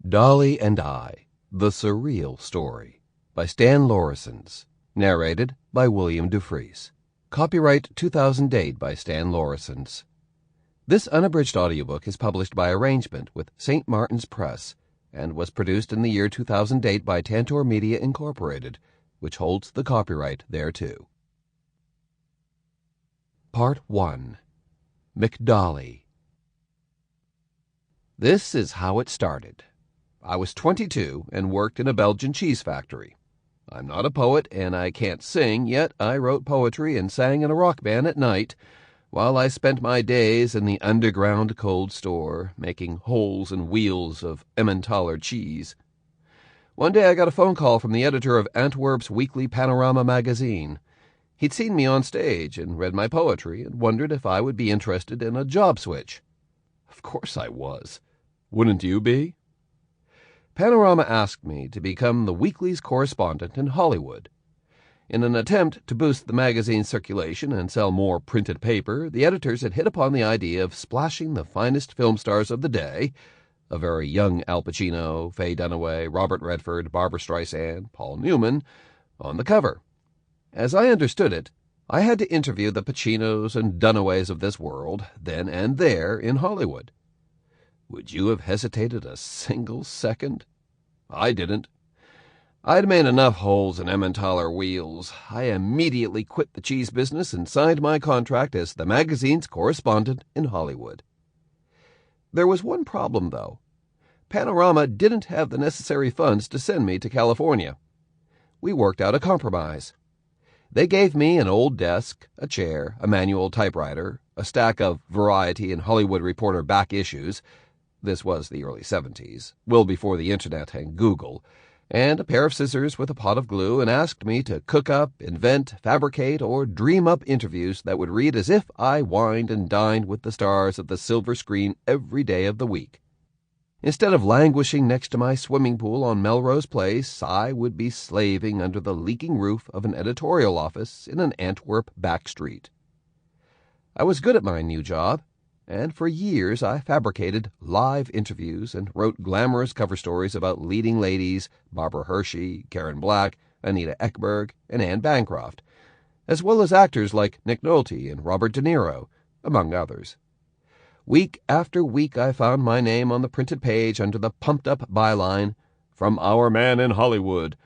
Dali and I, The Surreal Story, by Stan Lauryssens, narrated by William Dufris. Copyright 2008 by Stan Lauryssens. This unabridged audiobook is published by arrangement with St. Martin's Press and was produced in the year 2008 by Tantor Media Incorporated, which holds the copyright thereto. Part 1. McDali. This is how it started. I was 22 and worked in a Belgian cheese factory. I'm not a poet and I can't sing, yet I wrote poetry and sang in a rock band at night, while I spent my days in the underground cold store, making holes in wheels of Emmentaler cheese. One day I got a phone call from the editor of Antwerp's weekly Panorama magazine. He'd seen me on stage and read my poetry and wondered if I would be interested in a job switch. Of course I was. Wouldn't you be? Panorama asked me to become the weekly's correspondent in Hollywood. In an attempt to boost the magazine's circulation and sell more printed paper, the editors had hit upon the idea of splashing the finest film stars of the day, a very young Al Pacino, Faye Dunaway, Robert Redford, Barbra Streisand, Paul Newman, on the cover. As I understood it, I had to interview the Pacinos and Dunaways of this world, then and there in Hollywood. Would you have hesitated a single second? I didn't. I'd made enough holes in Emmentaler wheels. I immediately quit the cheese business and signed my contract as the magazine's correspondent in Hollywood. There was one problem, though. Panorama didn't have the necessary funds to send me to California. We worked out a compromise. They gave me an old desk, a chair, a manual typewriter, a stack of Variety and Hollywood Reporter back issues — this was the early 70s, well before the Internet and Google — and a pair of scissors with a pot of glue, and asked me to cook up, invent, fabricate, or dream up interviews that would read as if I wined and dined with the stars of the silver screen every day of the week. Instead of languishing next to my swimming pool on Melrose Place, I would be slaving under the leaking roof of an editorial office in an Antwerp back street. I was good at my new job, and for years I fabricated live interviews and wrote glamorous cover stories about leading ladies, Barbara Hershey, Karen Black, Anita Ekberg, and Anne Bancroft, as well as actors like Nick Nolte and Robert De Niro, among others. Week after week I found my name on the printed page under the pumped-up byline, "From Our Man in Hollywood,"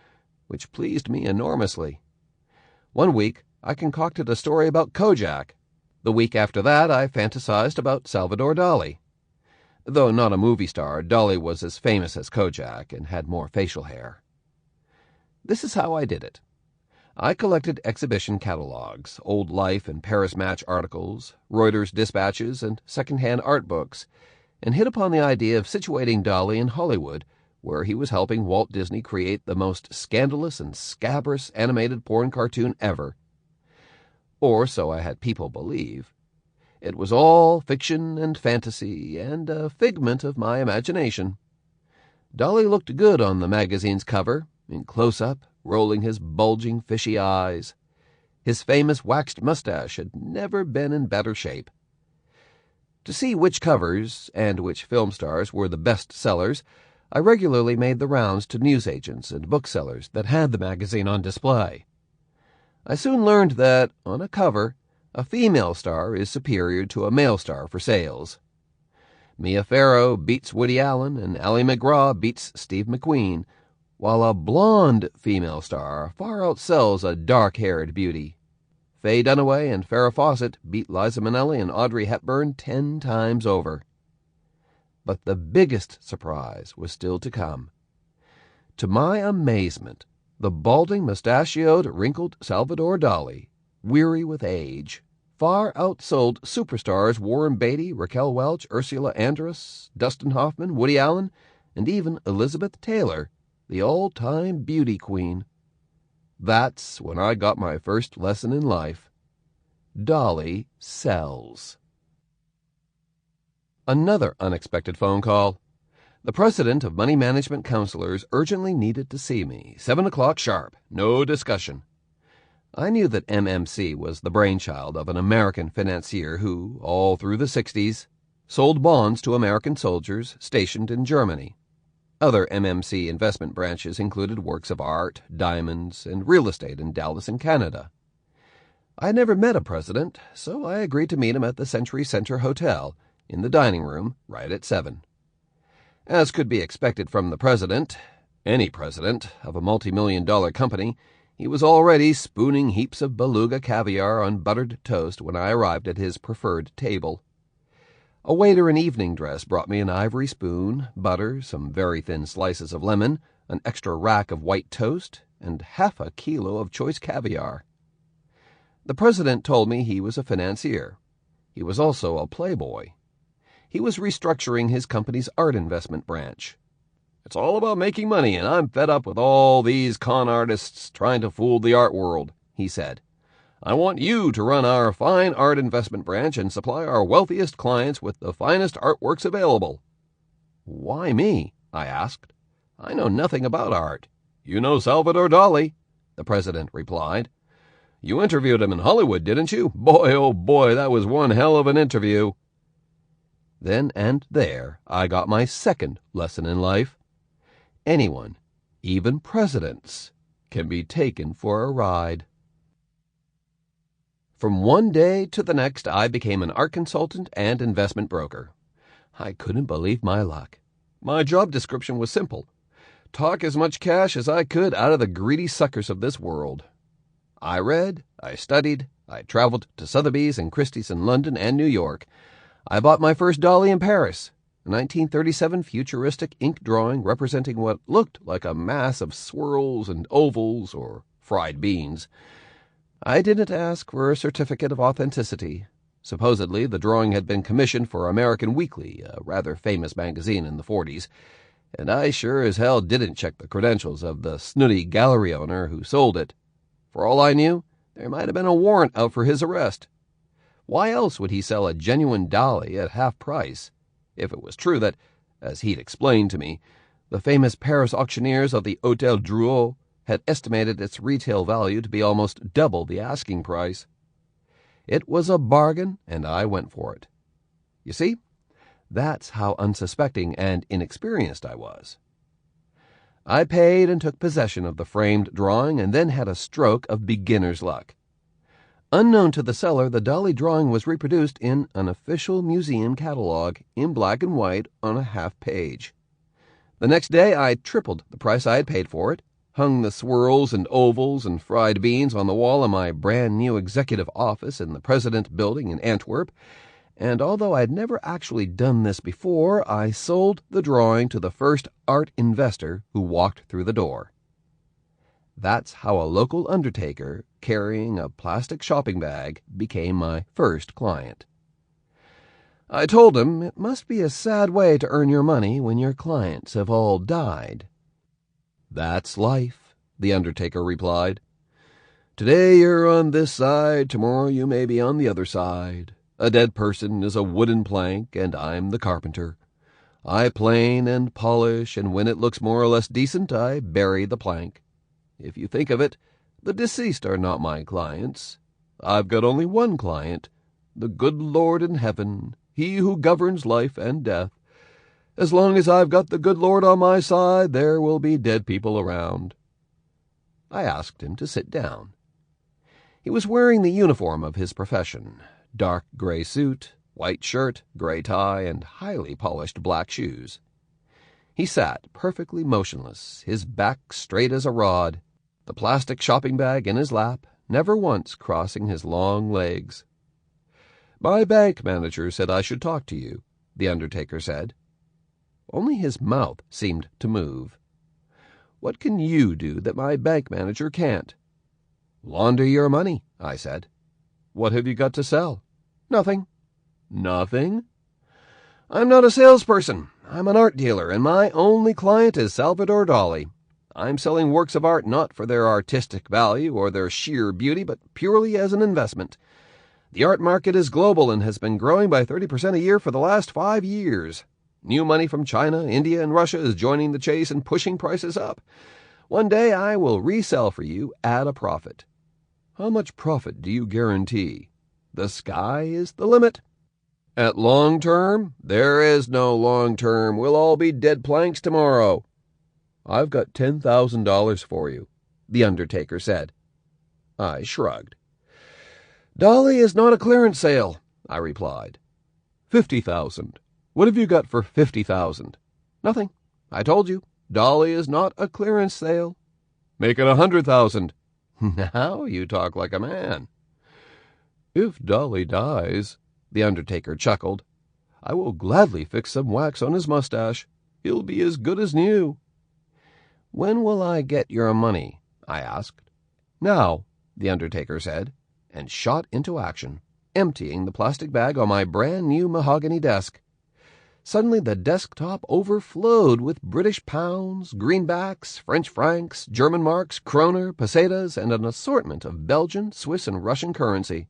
which pleased me enormously. One week I concocted a story about Kojak. The week after that I fantasized about Salvador Dalí. Though not a movie star, Dali was as famous as Kojak and had more facial hair. This is how I did it. I collected exhibition catalogs, old Life and Paris Match articles, Reuters dispatches, and second-hand art books, and hit upon the idea of situating Dali in Hollywood, where he was helping Walt Disney create the most scandalous and scabrous animated porn cartoon ever. Or so I had people believe. It was all fiction and fantasy and a figment of my imagination. Dali looked good on the magazine's cover, in close-up, rolling his bulging, fishy eyes. His famous waxed mustache had never been in better shape. To see which covers and which film stars were the best sellers, I regularly made the rounds to newsagents and booksellers that had the magazine on display. I soon learned that, on a cover, a female star is superior to a male star for sales. Mia Farrow beats Woody Allen and Ally McGraw beats Steve McQueen, while a blonde female star far outsells a dark-haired beauty. Faye Dunaway and Farrah Fawcett beat Liza Minnelli and Audrey Hepburn 10 times over. But the biggest surprise was still to come. To my amazement, the balding, mustachioed, wrinkled Salvador Dalí, weary with age, far outsold superstars Warren Beatty, Raquel Welch, Ursula Andress, Dustin Hoffman, Woody Allen, and even Elizabeth Taylor, the all-time beauty queen. That's when I got my first lesson in life. Dali sells. Another unexpected phone call. The president of Money Management Counselors urgently needed to see me. 7 o'clock sharp. No discussion. I knew that MMC was the brainchild of an American financier who, all through the 60s, sold bonds to American soldiers stationed in Germany. Other MMC investment branches included works of art, diamonds, and real estate in Dallas and Canada. I had never met a president, so I agreed to meet him at the Century Center Hotel in the dining room right at 7. As could be expected from the president, any president, of a multi-million-dollar company, he was already spooning heaps of beluga caviar on buttered toast when I arrived at his preferred table. A waiter in evening dress brought me an ivory spoon, butter, some very thin slices of lemon, an extra rack of white toast, and half a kilo of choice caviar. The president told me he was a financier. He was also a playboy. He was restructuring his company's art investment branch. "It's all about making money, and I'm fed up with all these con artists trying to fool the art world," he said. "I want you to run our fine art investment branch and supply our wealthiest clients with the finest artworks available." "Why me?" I asked. "I know nothing about art." "You know Salvador Dalí," the president replied. "You interviewed him in Hollywood, didn't you? Boy, oh boy, that was one hell of an interview." Then and there I got my second lesson in life. Anyone, even presidents, can be taken for a ride. From one day to the next, I became an art consultant and investment broker. I couldn't believe my luck. My job description was simple: talk as much cash as I could out of the greedy suckers of this world. I read, I studied, I traveled to Sotheby's and Christie's in London and New York. I bought my first Dali in Paris, a 1937 futuristic ink drawing representing what looked like a mass of swirls and ovals or fried beans. I didn't ask for a certificate of authenticity. Supposedly, the drawing had been commissioned for American Weekly, a rather famous magazine in the 40s, and I sure as hell didn't check the credentials of the snooty gallery owner who sold it. For all I knew, there might have been a warrant out for his arrest. Why else would he sell a genuine Dali at half price, if it was true that, as he'd explained to me, the famous Paris auctioneers of the Hôtel Drouot had estimated its retail value to be almost double the asking price? It was a bargain, and I went for it. You see, that's how unsuspecting and inexperienced I was. I paid and took possession of the framed drawing and then had a stroke of beginner's luck. Unknown to the seller, the Dali drawing was reproduced in an official museum catalog in black and white on a half page. The next day I tripled the price I had paid for it, hung the swirls and ovals and fried beans on the wall in my brand-new executive office in the President Building in Antwerp, and although I had never actually done this before, I sold the drawing to the first art investor who walked through the door. That's how a local undertaker carrying a plastic shopping bag became my first client. I told him it must be a sad way to earn your money when your clients have all died. "That's life," the undertaker replied. "Today you're on this side, tomorrow you may be on the other side. A dead person is a wooden plank, and I'm the carpenter. I plane and polish, and when it looks more or less decent, I bury the plank. If you think of it, the deceased are not my clients. I've got only one client, the good Lord in heaven, he who governs life and death. As long as I've got the good Lord on my side, there will be dead people around." I asked him to sit down. He was wearing the uniform of his profession, dark gray suit, white shirt, gray tie, and highly polished black shoes. He sat perfectly motionless, his back straight as a rod, the plastic shopping bag in his lap, never once crossing his long legs. "My bank manager said I should talk to you," the undertaker said. Only his mouth seemed to move. "What can you do that my bank manager can't?" "Launder your money," I said. "What have you got to sell?" "Nothing." "Nothing?" "I'm not a salesperson. I'm an art dealer, and my only client is Salvador Dalí. I'm selling works of art not for their artistic value or their sheer beauty, but purely as an investment. The art market is global and has been growing by 30% a year for the last 5 years. New money from China, India, and Russia is joining the chase and pushing prices up. One day I will resell for you at a profit." "How much profit do you guarantee?" "The sky is the limit." "At long term?" "There is no long term. We'll all be dead planks tomorrow. "I've got $10,000 for you," the undertaker said. I shrugged. "Dali is not a clearance sale," I replied. "50,000. What have you got for 50,000? "Nothing. I told you, Dali is not a clearance sale." "Make it 100,000. "Now you talk like a man." "If Dali dies," the undertaker chuckled, "I will gladly fix some wax on his mustache. He'll be as good as new." "When will I get your money?" I asked. "Now," the undertaker said, and shot into action, emptying the plastic bag on my brand-new mahogany desk. Suddenly the desktop overflowed with British pounds, greenbacks, French francs, German marks, kroner, pesetas, and an assortment of Belgian, Swiss, and Russian currency.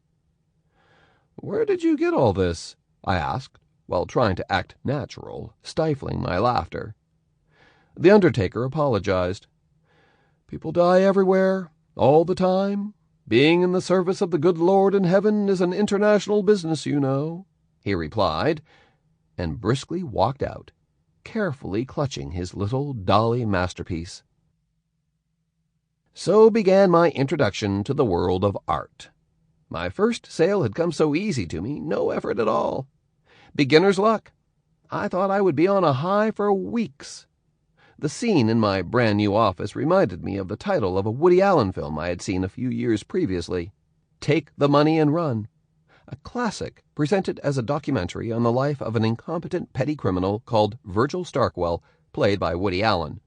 "Where did you get all this?" I asked, while trying to act natural, stifling my laughter. The undertaker apologized. "People die everywhere, all the time. Being in the service of the good Lord in heaven is an international business, you know," he replied, and briskly walked out, carefully clutching his little Dali masterpiece. So began my introduction to the world of art. My first sale had come so easy to me, no effort at all. Beginner's luck. I thought I would be on a high for weeks. The scene in my brand-new office reminded me of the title of a Woody Allen film I had seen a few years previously, Take the Money and Run, a classic presented as a documentary on the life of an incompetent petty criminal called Virgil Starkwell, played by Woody Allen.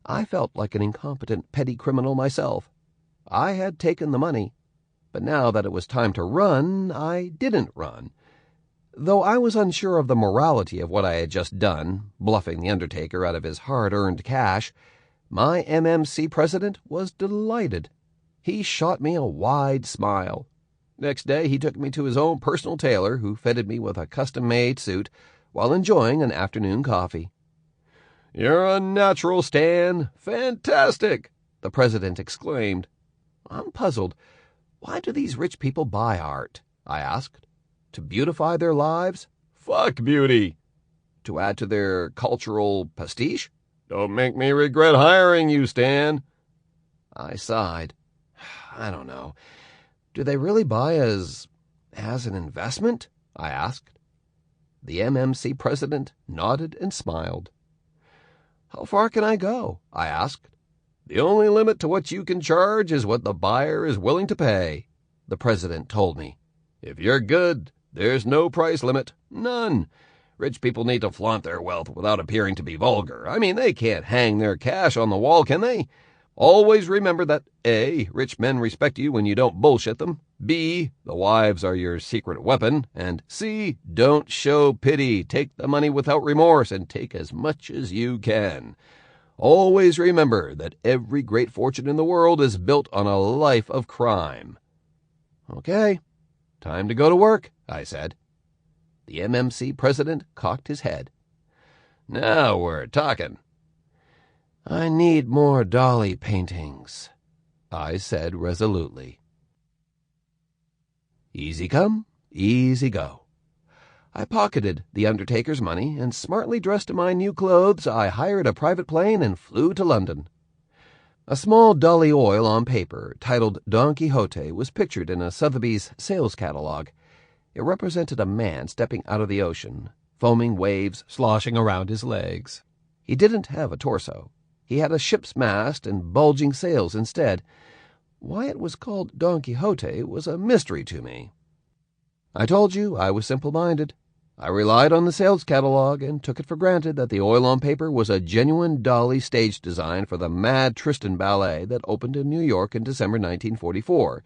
I felt like an incompetent petty criminal myself. I had taken the money, but now that it was time to run, I didn't run. Though I was unsure of the morality of what I had just done, bluffing the undertaker out of his hard-earned cash, my MMC president was delighted. He shot me a wide smile. Next day he took me to his own personal tailor, who fitted me with a custom-made suit while enjoying an afternoon coffee. "You're a natural, Stan. Fantastic!" the president exclaimed. I'm puzzled. Why do these rich people buy art? I asked. To beautify their lives? Fuck beauty. To add to their cultural prestige? Don't make me regret hiring you, Stan. I sighed. I don't know. Do they really buy as an investment? I asked. The MMC president nodded and smiled. How far can I go? I asked. The only limit to what you can charge is what the buyer is willing to pay, the president told me. If you're good, there's no price limit. None. Rich people need to flaunt their wealth without appearing to be vulgar. I mean, they can't hang their cash on the wall, can they? Always remember that A, rich men respect you when you don't bullshit them, B, the wives are your secret weapon, and C, don't show pity. Take the money without remorse and take as much as you can. Always remember that every great fortune in the world is built on a life of crime. Okay, time to go to work, I said. The MMC president cocked his head. Now we're talking. I need more Dali paintings, I said resolutely. Easy come, easy go. I pocketed the undertaker's money, and smartly dressed in my new clothes, I hired a private plane and flew to London. A small Dali oil on paper, titled Don Quixote, was pictured in a Sotheby's sales catalogue. It represented a man stepping out of the ocean, foaming waves sloshing around his legs. He didn't have a torso. He had a ship's mast and bulging sails instead. Why it was called Don Quixote was a mystery to me. I told you I was simple-minded. I relied on the sales catalogue and took it for granted that the oil on paper was a genuine Dali stage design for the Mad Tristan ballet that opened in New York in December 1944.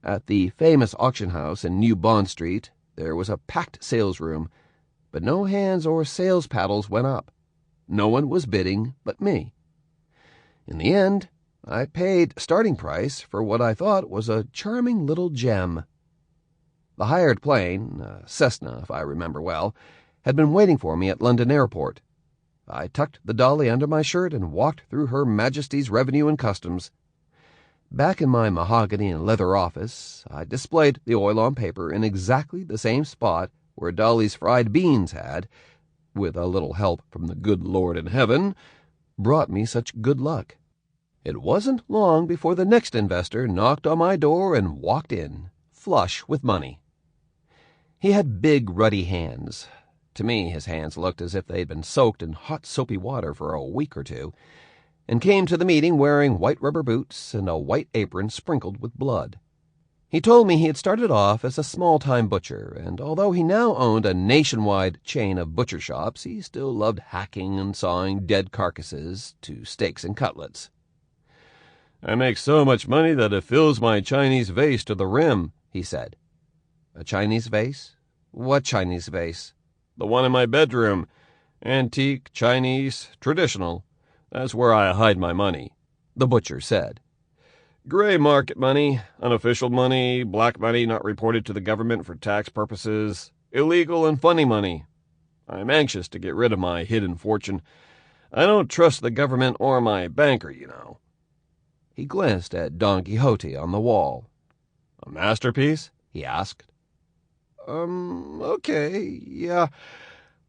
At the famous auction house in New Bond Street, there was a packed sales room, but no hands or sales paddles went up. No one was bidding but me. In the end, I paid starting price for what I thought was a charming little gem. The hired plane, a Cessna if I remember well, had been waiting for me at London Airport. I tucked the Dali under my shirt and walked through Her Majesty's Revenue and Customs. Back in my mahogany and leather office, I displayed the oil on paper in exactly the same spot where Dali's fried beans had, with a little help from the good Lord in heaven, brought me such good luck. It wasn't long before the next investor knocked on my door and walked in, flush with money. He had big, ruddy hands. To me, his hands looked as if they'd been soaked in hot, soapy water for a week or two, and came to the meeting wearing white rubber boots and a white apron sprinkled with blood. He told me he had started off as a small-time butcher, and although he now owned a nationwide chain of butcher shops, he still loved hacking and sawing dead carcasses to steaks and cutlets. "I make so much money that it fills my Chinese vase to the rim," he said. "A Chinese vase? What Chinese vase?" "The one in my bedroom. Antique, Chinese, traditional. That's where I hide my money," the butcher said. "Gray market money, unofficial money, black money not reported to the government for tax purposes, illegal and funny money. I'm anxious to get rid of my hidden fortune. I don't trust the government or my banker, you know." He glanced at Don Quixote on the wall. "A masterpiece?" he asked. Okay, yeah.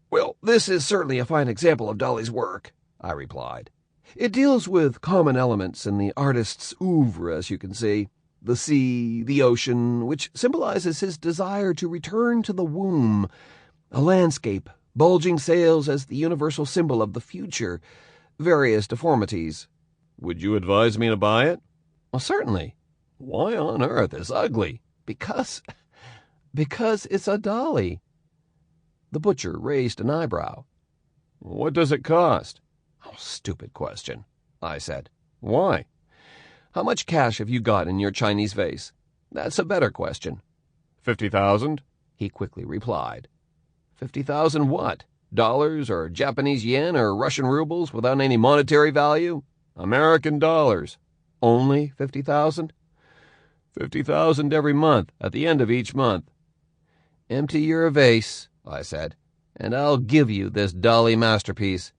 Well, this is certainly a fine example of Dali's work," I replied. "It deals with common elements in the artist's oeuvre, as you can see. The sea, the ocean, which symbolizes his desire to return to the womb, a landscape, bulging sails as the universal symbol of the future, various deformities." "Would you advise me to buy it?" "Well, certainly." "Why on earth is ugly?" Because it's a Dali." The butcher raised an eyebrow. "What does it cost?" "Oh, stupid question," I said. "Why?" "How much cash have you got in your Chinese vase? That's a better question." 50,000, he quickly replied. 50,000 what? Dollars or Japanese yen or Russian rubles without any monetary value? American dollars. Only 50,000? 50,000 every month, at the end of each month. "Empty your vase," I said, "and I'll give you this Dali masterpiece."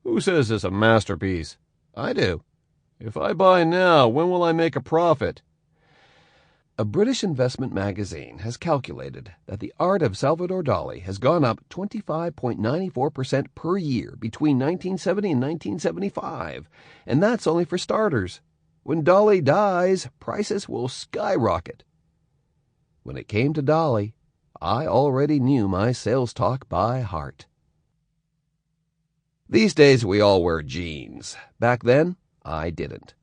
"Who says it's a masterpiece?" "I do." "If I buy now, when will I make a profit?" A British investment magazine has calculated that the art of Salvador Dalí has gone up 25.94% per year between 1970 and 1975, and that's only for starters. When Dali dies, prices will skyrocket. When it came to Dali, I already knew my sales talk by heart. These days we all wear jeans. Back then, I didn't.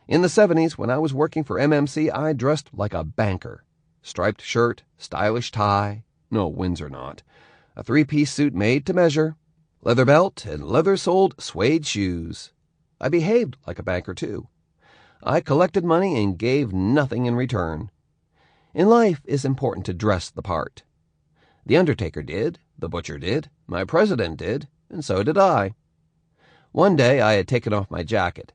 In the 70s, when I was working for MMC, I dressed like a banker. Striped shirt, stylish tie, no Windsor knot, a three-piece suit made to measure, leather belt, and leather-soled suede shoes. I behaved like a banker, too. I collected money and gave nothing in return. In life, it's important to dress the part. The undertaker did, the butcher did, my president did, and so did I. One day I had taken off my jacket.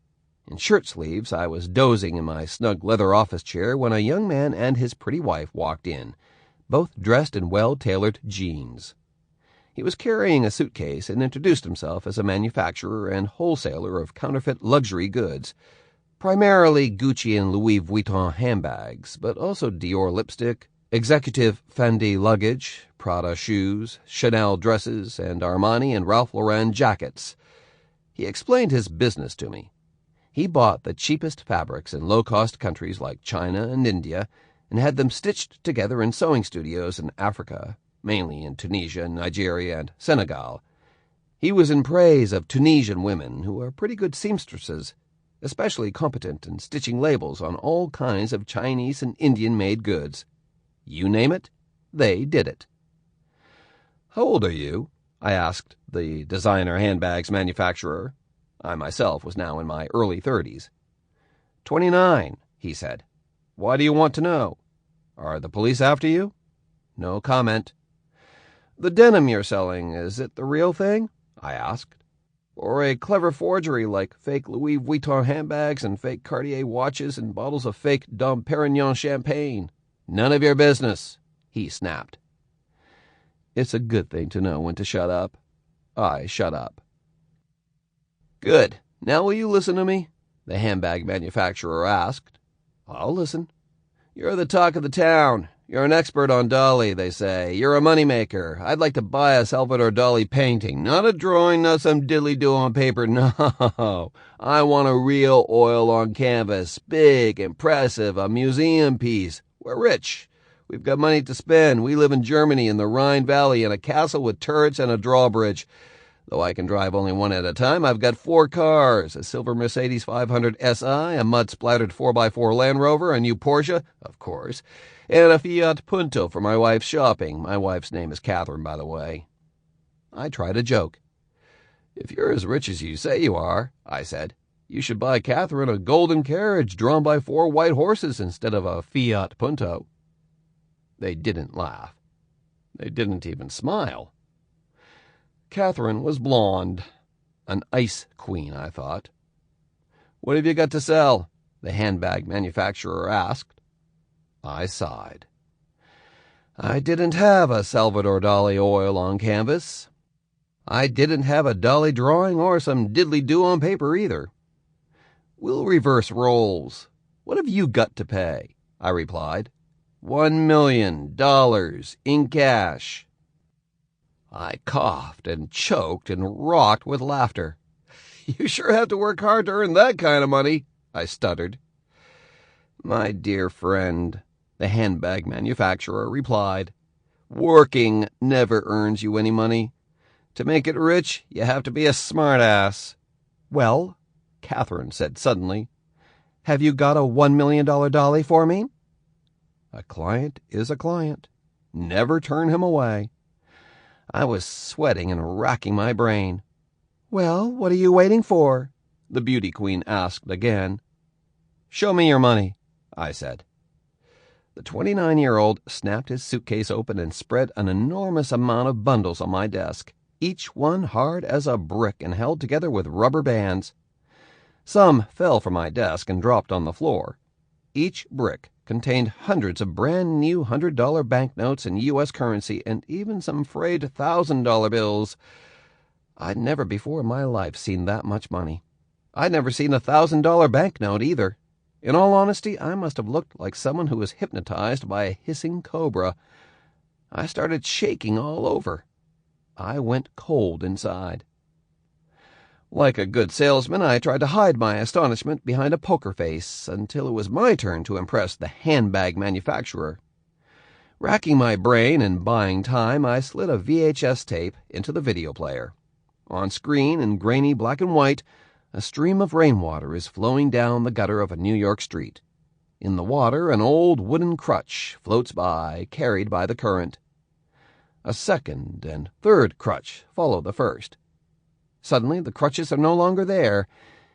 In shirt sleeves, I was dozing in my snug leather office chair when a young man and his pretty wife walked in, both dressed in well-tailored jeans. He was carrying a suitcase and introduced himself as a manufacturer and wholesaler of counterfeit luxury goods, primarily Gucci and Louis Vuitton handbags, but also Dior lipstick, executive Fendi luggage, Prada shoes, Chanel dresses, and Armani and Ralph Lauren jackets. He explained his business to me. He bought the cheapest fabrics in low-cost countries like China and India and had them stitched together in sewing studios in Africa, mainly in Tunisia, Nigeria, and Senegal. He was in praise of Tunisian women, who are pretty good seamstresses, especially competent in stitching labels on all kinds of Chinese and Indian-made goods. You name it, they did it. "How old are you?" I asked the designer handbags manufacturer. I myself was now in my early 30s. 29, he said. "Why do you want to know? Are the police after you?" No comment. "The denim you're selling, is it the real thing?" I asked. "Or a clever forgery like fake Louis Vuitton handbags and fake Cartier watches and bottles of fake Dom Perignon champagne?" "None of your business," he snapped. It's a good thing to know when to shut up. I shut up. "Good. Now will you listen to me?" the handbag manufacturer asked. "I'll listen." "You're the talk of the town. You're an expert on Dali, they say. You're a moneymaker. I'd like to buy a Salvador Dalí painting. Not a drawing, not some diddly-do on paper. No. I want a real oil on canvas. Big, impressive, a museum piece. We're rich. We've got money to spend. We live in Germany in the Rhine Valley in a castle with turrets and a drawbridge. Though I can drive only one at a time, I've got 4 cars, a silver Mercedes 500 SI, a mud-splattered 4x4 Land Rover, a new Porsche, of course, and a Fiat Punto for my wife's shopping. My wife's name is Catherine, by the way. I tried a joke. If you're as rich as you say you are, I said, you should buy Catherine a golden carriage drawn by 4 white horses instead of a Fiat Punto. They didn't laugh. They didn't even smile. Catherine was blonde. An ice queen, I thought. What have you got to sell? The handbag manufacturer asked. I sighed. I didn't have a Salvador Dalí oil on canvas. I didn't have a Dali drawing or some diddly-do on paper either. We'll reverse roles. What have you got to pay? I replied. $1 million in cash. I coughed and choked and rocked with laughter. You sure have to work hard to earn that kind of money, I stuttered. My dear friend, the handbag manufacturer replied, working never earns you any money. To make it rich, you have to be a smart-ass. Well, Catherine said suddenly, have you got a $1 million Dali for me? A client is a client. Never turn him away. I was sweating and racking my brain. Well, what are you waiting for? The beauty queen asked again. Show me your money, I said. The 29-year-old snapped his suitcase open and spread an enormous amount of bundles on my desk, each one hard as a brick and held together with rubber bands. Some fell from my desk and dropped on the floor. Each brick contained hundreds of brand-new $100 banknotes in U.S. currency and even some frayed $1,000 bills. I'd never before in my life seen that much money. I'd never seen a $1,000 banknote either. In all honesty, I must have looked like someone who was hypnotized by a hissing cobra. I started shaking all over. I went cold inside. Like a good salesman, I tried to hide my astonishment behind a poker face until it was my turn to impress the handbag manufacturer. Racking my brain and buying time, I slid a VHS tape into the video player. On screen, in grainy black and white, a stream of rainwater is flowing down the gutter of a New York street. In the water, an old wooden crutch floats by, carried by the current. A second and third crutch follow the first. Suddenly, the crutches are no longer there.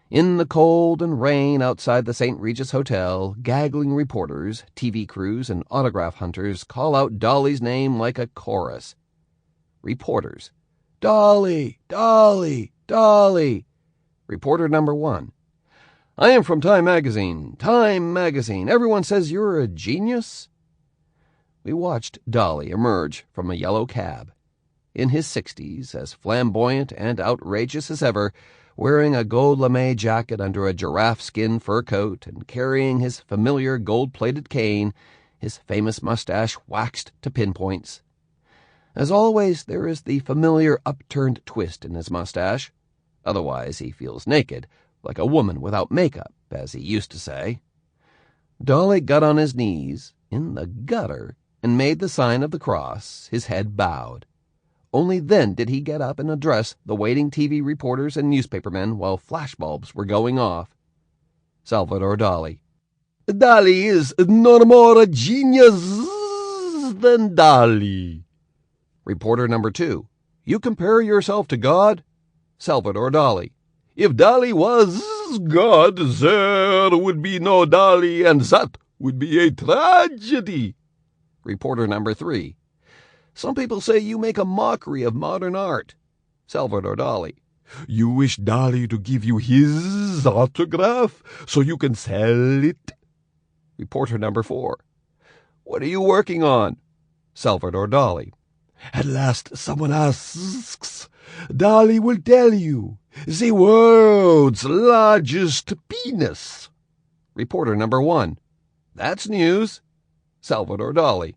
In the cold and rain outside the St. Regis Hotel, gaggling reporters, TV crews, and autograph hunters call out Dali's name like a chorus. Reporters. Dali! Dali! Dali! Reporter number 1. I am from Time Magazine. Time Magazine. Everyone says you're a genius. We watched Dali emerge from a yellow cab. In his 60s, as flamboyant and outrageous as ever, wearing a gold lame jacket under a giraffe-skin fur coat and carrying his familiar gold-plated cane, his famous mustache waxed to pinpoints. As always, there is the familiar upturned twist in his mustache. Otherwise, he feels naked, like a woman without makeup, as he used to say. Dali got on his knees, in the gutter, and made the sign of the cross, his head bowed. Only then did he get up and address the waiting TV reporters and newspapermen while flashbulbs were going off. Salvador Dalí. Dali is no more a genius than Dali. Reporter number 2. You compare yourself to God? Salvador Dalí. If Dali was God, there would be no Dali, and that would be a tragedy. Reporter number 3. Some people say you make a mockery of modern art. Salvador Dalí. You wish Dali to give you his autograph so you can sell it? Reporter number 4. What are you working on? Salvador Dalí. At last someone asks. Dali will tell you. The world's largest penis. Reporter number 1. That's news. Salvador Dalí.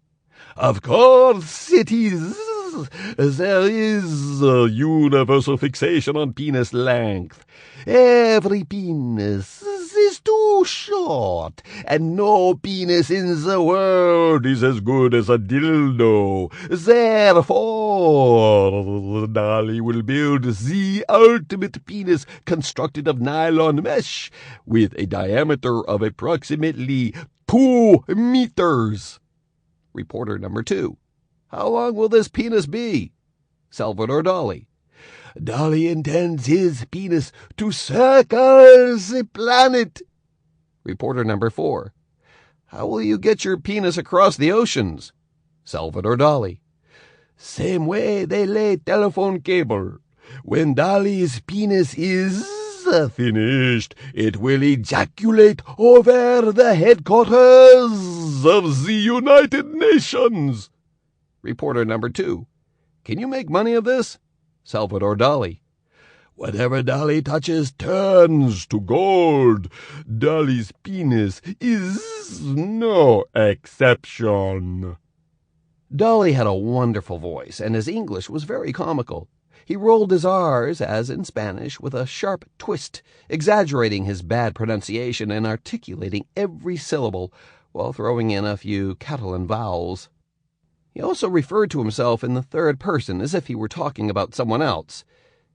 Of course it is. There is a universal fixation on penis length. Every penis is too short, and no penis in the world is as good as a dildo. Therefore, Dali will build the ultimate penis constructed of nylon mesh with a diameter of approximately 2 meters. Reporter number 2. How long will this penis be? Salvador Dalí. Dali intends his penis to circle the planet. Reporter number 4. How will you get your penis across the oceans? Salvador Dalí. Same way they lay telephone cable. When Dali's penis is finished, it will ejaculate over the headquarters of the United Nations. Reporter number 2. Can you make money of this? Salvador Dalí. Whatever Dali touches turns to gold. Dali's penis is no exception. Dali had a wonderful voice, and his English was very comical. He rolled his R's, as in Spanish, with a sharp twist, exaggerating his bad pronunciation and articulating every syllable, while throwing in a few Catalan vowels. He also referred to himself in the third person, as if he were talking about someone else.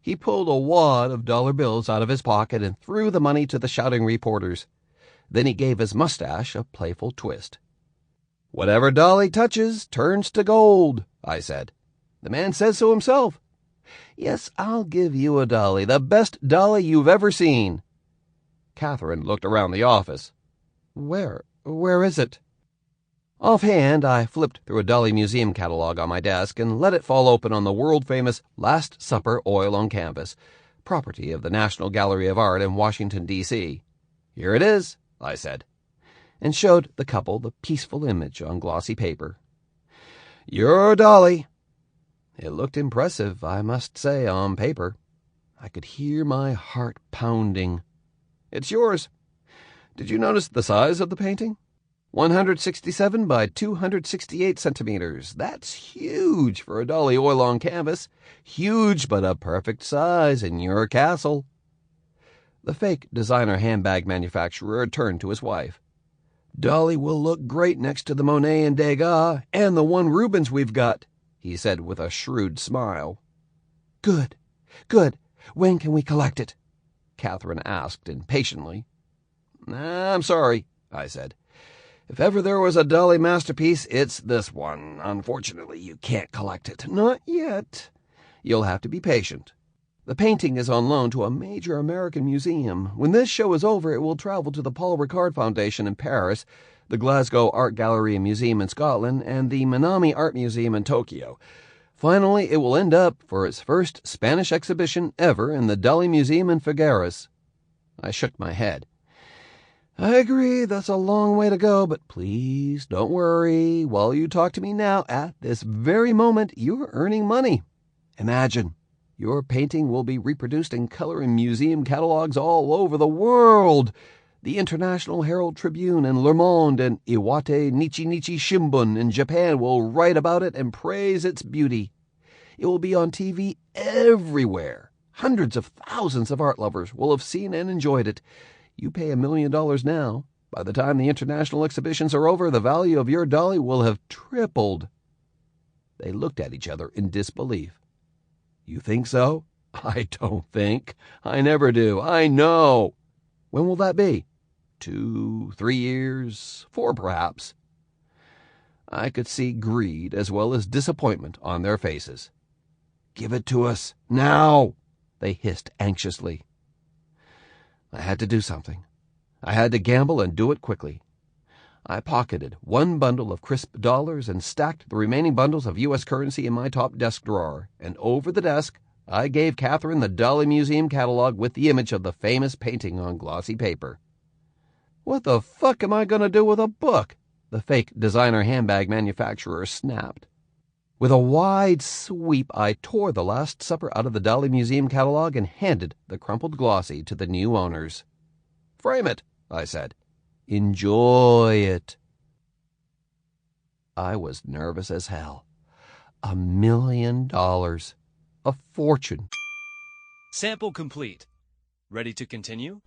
He pulled a wad of dollar bills out of his pocket and threw the money to the shouting reporters. Then he gave his mustache a playful twist. Whatever Dali touches turns to gold, I said. The man says so himself. Yes, I'll give you a Dali, the best Dali you've ever seen. Catherine looked around the office. Where is it? Offhand, I flipped through a Dali Museum catalog on my desk and let it fall open on the world-famous Last Supper oil on canvas, property of the National Gallery of Art in Washington, D.C. Here it is, I said, and showed the couple the peaceful image on glossy paper. Your Dali. It looked impressive, I must say, on paper. I could hear my heart pounding. It's yours. Did you notice the size of the painting? 167 by 268 centimeters. That's huge for a Dali oil on canvas. Huge, but a perfect size in your castle. The fake designer handbag manufacturer turned to his wife. Dali will look great next to the Monet and Degas and the one Rubens we've got, he said with a shrewd smile. Good. When can we collect it? Catherine asked impatiently. I'm sorry, I said. If ever there was a Dali masterpiece, it's this one. Unfortunately, you can't collect it. Not yet. You'll have to be patient. The painting is on loan to a major American museum. When this show is over, it will travel to the Paul Ricard Foundation in Paris, the Glasgow Art Gallery and Museum in Scotland, and the Minami Art Museum in Tokyo. Finally, it will end up for its first Spanish exhibition ever in the Dali Museum in Figueres. I shook my head. I agree, that's a long way to go, but please don't worry. While you talk to me now, at this very moment, you're earning money. Imagine, your painting will be reproduced in color in museum catalogs all over the world. The International Herald Tribune and Le Monde and Iwate Nichi Shimbun in Japan will write about it and praise its beauty. It will be on TV everywhere. Hundreds of thousands of art lovers will have seen and enjoyed it. You pay $1 million now. By the time the international exhibitions are over, the value of your Dali will have tripled. They looked at each other in disbelief. You think so? I don't think. I never do. I know. When will that be? 2, 3 years, 4 perhaps. I could see greed as well as disappointment on their faces. Give it to us, now, they hissed anxiously. I had to do something. I had to gamble and do it quickly. I pocketed 1 bundle of crisp dollars and stacked the remaining bundles of U.S. currency in my top desk drawer, and over the desk I gave Catherine the Dali Museum catalog with the image of the famous painting on glossy paper. What the fuck am I going to do with a book? The fake designer handbag manufacturer snapped. With a wide sweep, I tore the Last Supper out of the Dali Museum catalog and handed the crumpled glossy to the new owners. Frame it, I said. Enjoy it. I was nervous as hell. $1 million. A fortune. Sample complete. Ready to continue?